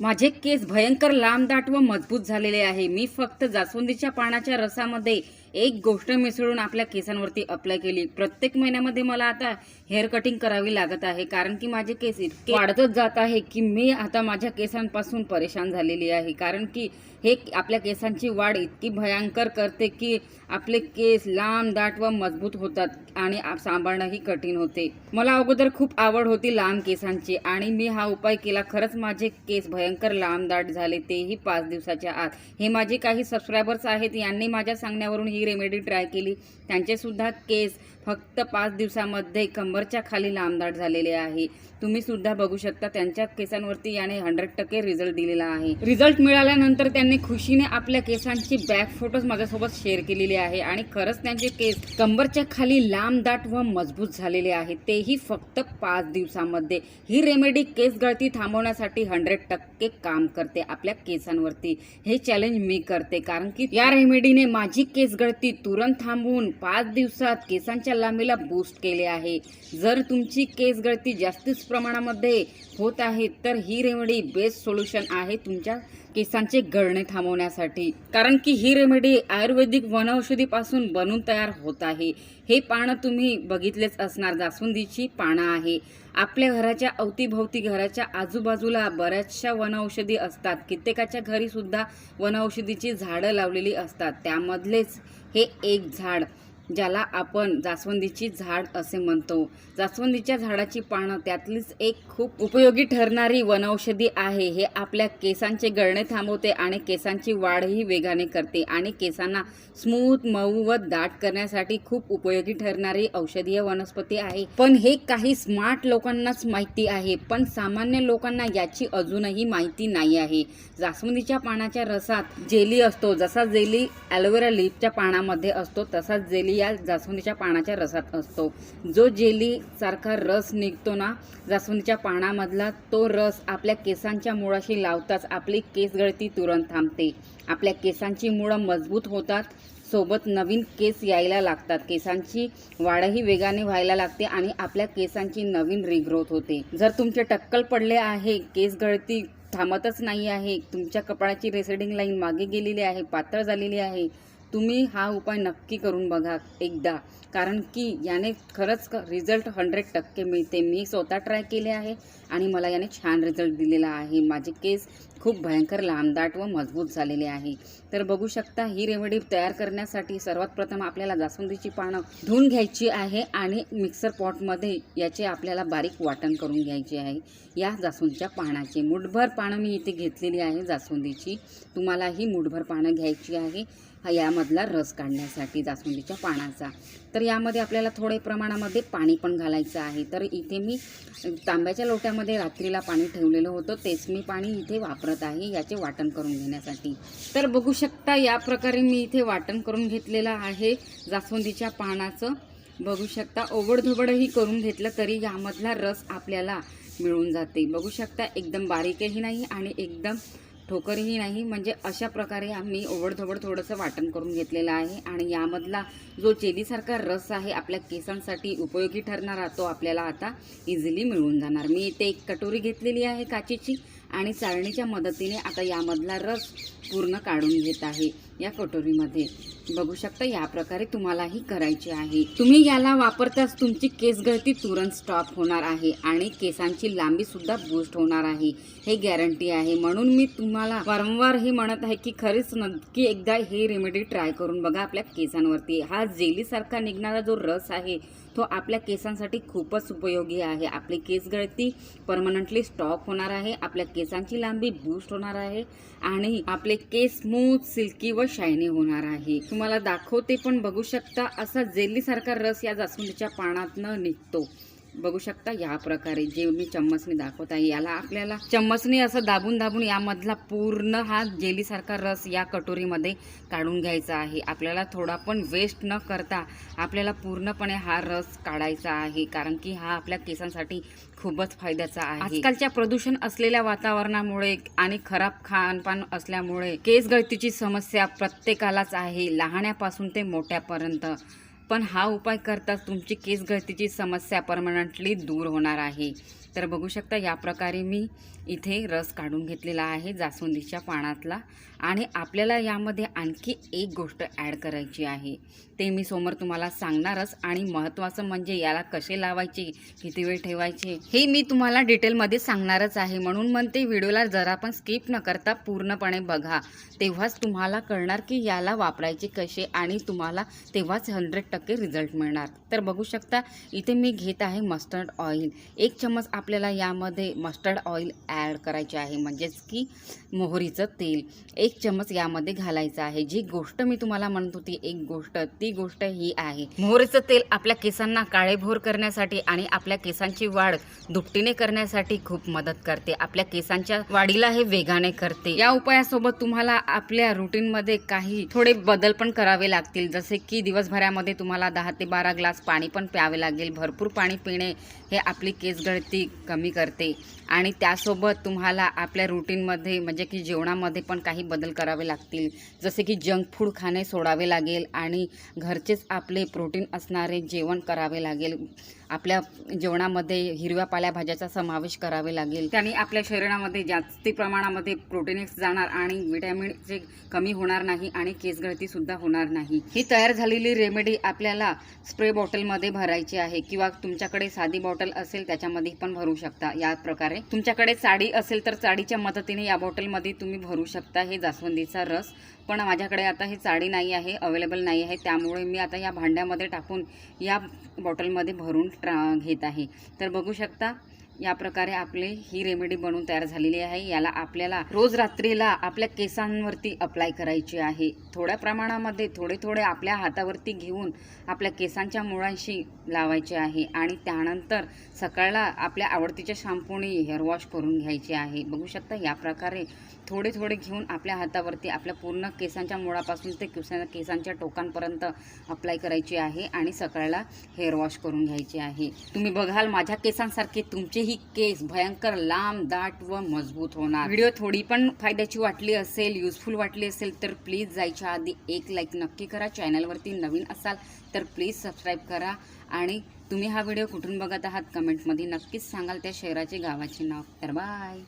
माझे केस भयंकर लांब, दाट व मजबूत झालेले आहे। मी फक्त जास्वंदीच्या पानाच्या रसामध्ये एक गोष्ट मिसळून आपल्या केसांवरती अप्लाय केली। प्रत्येक महिन्यामध्ये मला आता हेअर कटिंग करावी लागत आहे, कारण की माझे केस इतके वाढतच जात आहे की मी आता माझ्या केसांपासून परेशान झालेली आहे। कारण की हे आपल्या केसांची वाढ इतकी भयंकर करते की आपले केस लांब, दाट व मजबूत होतात आणि सांभाळणंही कठीण होते। मला अगोदर खूप आवड होती लांब केसांची आणि मी हा उपाय केला। खरंच माझे केस भयंकर लांब, दाट झाले, तेही 5 दिवसाच्या आत। हे माझे काही सबस्क्रायबर्स आहेत, यांनी माझ्या सांगण्यावरून ही रेमेडी ट्राय केली। त्यांचे सुद्धा केस फक्त 5 दिवसामध्ये कंबरच्या खाली लांब, दाट झालेले आहे। तुम्ही सुद्धा बघू शकता त्यांच्या केसांवरती याने 100% रिझल्ट दिलेला आहे। रिझल्ट मिळाल्यानंतर त्यांनी खुशीने आपल्या केसांची बॅक फोटोज माझ्यासोबत शेअर केलेले आहे आणि खरंच त्यांचे केस कंबरच्या खाली लांब, दाट व मजबूत झालेले आहेत, तेही फक्त 5 दिवसामध्ये। ही रेमेडी केस गळती थांबवण्यासाठी 100% काम करते आपल्या केसांवरती। हे चॅलेंज मी करते, कारण की या रेमेडीने माझी केस गळती तुरंत थांबवून 5 दिवसात केसांच्या लांबीला बूस्ट केले आहे। जर तुमची केस गळती जास्तीच प्रमाणामध्ये होत आहे तर ही रेमेडी बेस्ट सोल्युशन आहे तुमच्या केसांचे गळणे थांबवण्यासाठी। कारण की ही रेमेडी आयुर्वेदिक वनौषधीपासून बनून तयार होत आहे। हे पानं तुम्ही बघितलेच असणार, जास्वंदीची पानं आहे। आपल्या घराच्या अवतीभोवती, घराच्या आजूबाजूला बऱ्याचशा वनौषधी असतात। कित्येकाच्या घरी सुद्धा वनौषधीची झाडं लावलेली असतात। त्यामधलेच हे एक झाड, ज्याला आपण जास्वंदीची झाड असे म्हणतो। जास्वंदीच्या झाडाची पानं त्यातलीच एक खूप उपयोगी ठरणारी वनौषधी आहे। हे आपल्या केसांचे गळणे थांबवते आणि केसांची वाढही वेगाने करते आणि केसांना स्मूथ, मऊ व दाट करण्यासाठी खूप उपयोगी ठरणारी औषधीय वनस्पती आहे। पण हे काही स्मार्ट लोकांनाच माहिती आहे, पण सामान्य लोकांना याची अजूनही माहिती नाही आहे। जास्वंदीच्या पानाच्या रसात जेली असतो, जसा जेली ॲलोवेरा लीफच्या पानामध्ये असतो तसाच जेली या जास्वंदीच्या पानाच्या रसात असतो। जो जेली सारखा रस निघतो ना जास्वंदीच्या पानामधला, तो रस आपल्या केसांच्या मुळाशी लावताच आपली केस गळती तुरंत थांबते। आपल्या केसांची मुळं मजबूत होतात, सोबत नवीन केस यायला लागतात, केसांची वाढही वेगाने व्हायला लागते आणि आपल्या केसांची नवीन रिग्रोथ होते। जर तुमचे टक्कल पडले आहे, केस गळती थांबतच नाही आहे, तुमच्या कपाळाची रेसेडिंग लाईन मागे गेलेली आहे, पातळ झालेली आहे, तुम्ही हा उपाय नक्की करून बघा एकदा, कारण की याने खरंच रिझल्ट 100% मिळते। मी स्वतः ट्राय केले आहे आणि मला याने छान रिझल्ट दिलेला आहे। माझे केस खूप भयंकर लांब, दाट व मजबूत झालेले आहे। तर बघू शकता, ही रेमेडी तयार करण्यासाठी सर्वात प्रथम आपल्याला जास्वंदीची पानं धुवून घ्यायची आहे आणि मिक्सर पॉटमध्ये याचे आपल्याला बारीक वाटण करून घ्यायचे आहे। या जास्वंदीच्या पानाची मुठभर पानं मी इथे घेतलेली आहे जास्वंदीची। तुम्हालाही मुठभर पानं घ्यायची आहे यामधला रस काढण्यासाठी जास्वंदीच्या पानाचा। तर यामध्ये आपल्याला थोडे प्रमाणामध्ये पाणी पण घालायचं आहे। तर इथे मी तांब्याच्या लोट्यामध्ये रात्रीला पाणी ठेवलेलं होतं, तेच मी पाणी इथे वापरत आहे याचे वाटण करून घेण्यासाठी। तर बघू शकता, या प्रकारे मी इथे वाटण करून घेतलेलं आहे जास्वंदीच्या पानाचं। बघू शकता, ओबडधोबडही करून घेतलं तरी यामधला रस आपल्याला मिळून जाते। बघू शकता, एकदम बारीकही नाही आणि एकदम ठोकरही नाही, म्हणजे अशा प्रकारे आम्ही ओबडधोबड थोडंसं वाटण करून घेतलेलं आहे आणि यामधला जो जेलीसारखा रस आहे आपल्या केसांसाठी उपयोगी ठरणारा, तो आपल्याला आता इझिली मिळून जाणार। मी इथे एक कटोरी घेतलेली आहे काचेची आणि चाळणीच्या मदतीने आता यामधला रस पूर्ण काढून घेत आहे या कटोरीमध्ये। बघू शकता, या प्रकारे तुम्हालाही करायचे आहे। तुम्ही याला वापरताच तुमची केस गळती तुरंत स्टॉप होणार आहे आणि केसांची लांबी सुद्धा बूस्ट होणार आहे, हे गॅरंटी आहे। म्हणून मी तुम्हाला वारंवार हे म्हणत आहे की खरीच नक्की एकदा हे रेमेडी ट्राय करून बघा आपल्या केसांवरती। हा जेली सारखा निघणारा जो रस आहे तो आपल्या केसांसाठी खूपच उपयोगी आहे। आपली केस गळती परमनंटली स्टॉप होणार आहे, आपल्या केसांची लांबी बूस्ट होणार आहे आणि आपले केस स्मूथ, सिल्की व शायनी होणार आहे। तुम्हाला दाखवते पण बघू शकता, असा जेली सारखा रस या जास्वंदीच्या पानातनं निघतो। बघू शकता, या प्रकारे जे मी चम्मचने दाखवत आहे, याला आपल्याला चम्मचने असं दाबून दाबून यामधला पूर्ण हा जेलीसारखा रस या कटोरीमध्ये काढून घ्यायचा आहे। आपल्याला थोडा पण वेस्ट न करता आपल्याला पूर्णपणे हा रस काढायचा आहे, कारण की हा आपल्या केसांसाठी खूपच फायद्याचा आहे। आजकालच्या प्रदूषण असलेल्या वातावरणामुळे आणि खराब खानपान असल्यामुळे केस गळतीची समस्या प्रत्येकालाच आहे, लहानापासून ते मोठ्यापर्यंत। पण हा उपाय करताच तुमची केस गळतीची समस्या परमनंटली दूर होणार आहे। तर बघू शकता या प्रकारे मी इथे रस काढून घेतलेला आहे जास्वंदीच्या पानातला. आणि आपल्याला यामध्ये आणखी एक गोष्ट ॲड करायची आहे, ते मी समोर तुम्हाला सांगणारच. आणि महत्त्वाचं म्हणजे याला कसे लावायचे, किती वेळ ठेवायचे हे मी तुम्हाला डिटेलमध्ये सांगणारच आहे. म्हणून म्हणते व्हिडिओला जरा पण स्किप न करता पूर्णपणे बघा, तेव्हाच तुम्हाला कळणार की याला वापरायचे कसे आणि तुम्हाला तेव्हाच 100% रिझल्ट मिळणार. तर बघू शकता इथे मी घेत आहे मस्टर्ड ऑइल. 1 चम्मच आपल्याला यामध्ये मस्टर्ड ऑइल ॲड करायचे आहे, म्हणजेच की मोहरीचं तेल 1 चम्मच यामध्ये घालायचं आहे. जी गोष्ट मी तुम्हाला म्हणत होती एक गोष्ट, ती गोष्ट ही आहे. मोहरीचं तेल आपल्या केसांना काळेभोर करण्यासाठी आणि आपल्या केसांची वाढ दुपटीने करण्यासाठी खूप मदत करते. आपल्या केसांच्या वाढीला हे वेगाने करते. या उपायासोबत तुम्हाला आपल्या रुटीनमध्ये काही थोडे बदल पण करावे लागतील, जसे की दिवसभरामध्ये तुम्हाला 10 ते 12 ग्लास पाणी पण प्यावे लागेल. भरपूर पाणी पिणे हे आपली केस गळती कमी करते. आणि त्यासोबत तुम्हाला आपल्या रुटीनमध्ये म्हणजे की जेवणामध्ये पण काही बदल करावे लागतील, जसे की जंक फूड खाणे सोडावे लागेल आणि घरचेच आपले प्रोटीन असणारे जेवण करावे लागेल. आपल्या जेवणामध्ये हिरव्या पालेभाज्याचा समावेश करावे लागेल. त्याने आपल्या शरीरामध्ये जास्ती प्रमाणामध्ये प्रोटीन्स जाणार आणि विटॅमिनचे कमी होणार नाही आणि केस गळतीसुद्धा होणार नाही. ही तयार झालेली रेमेडी आपल्याला स्प्रे बॉटलमध्ये भरायची आहे किंवा तुमच्याकडे साधी बॉटल असेल त्याच्यामध्ये पण भरू शकता. या प्रकारे तुमच्याकडे चाळी असेल तर चाळीच्या मदतीने या बॉटलमध्ये तुम्ही भरू शकता हे जास्वंदीचा रस. पण माझ्याकडे आता हे चाळी नाही आहे, अवेलेबल नाही आहे, त्यामुळे मी आता या भांड्यामध्ये टाकून या बॉटलमध्ये भरून घेत आहे. तर बघू शकता या प्रकारे आपले ही रेमेडी बनवून तयार झालेली आहे. याला आपल्याला रोज रात्रीला आपल्या केसांवरती अप्लाय करायची आहे. थोड्या प्रमाणामध्ये थोडे आपल्या हातावरती घेऊन आपल्या केसांच्या मुळांशी लावायचे आहे आणि त्यानंतर सकाळला आपल्या आवडतीच्या शॅम्पूने हेअर वॉश करून घ्यायचे आहे. बघू शकता या प्रकारे थोडे घेऊन आपल्या हातावरती आपल्या पूर्ण केसांच्या मुळापासून ते केसांच्या टोकांपर्यंत अप्लाय करायची आहे आणि सकाळला हेअर वॉश करून घ्यायचे आहे. तुम्ही बघाल माझ्या केसांसारखे तुमचेही केस भयंकर लांब, दाट व मजबूत होणार. व्हिडिओ थोडी पण फायद्याची वाटली असेल, युजफुल वाटली असेल तर प्लीज जायच्या आधी एक लाईक नक्की करा. चॅनलवरती नवीन असाल तर प्लीज सबस्क्राईब करा. आणि तुम्ही हा व्हिडिओ कुठून बघत आहात कमेंटमध्ये नक्कीच सांगाल त्या शहराचे गावाचे नाव. तर बाय.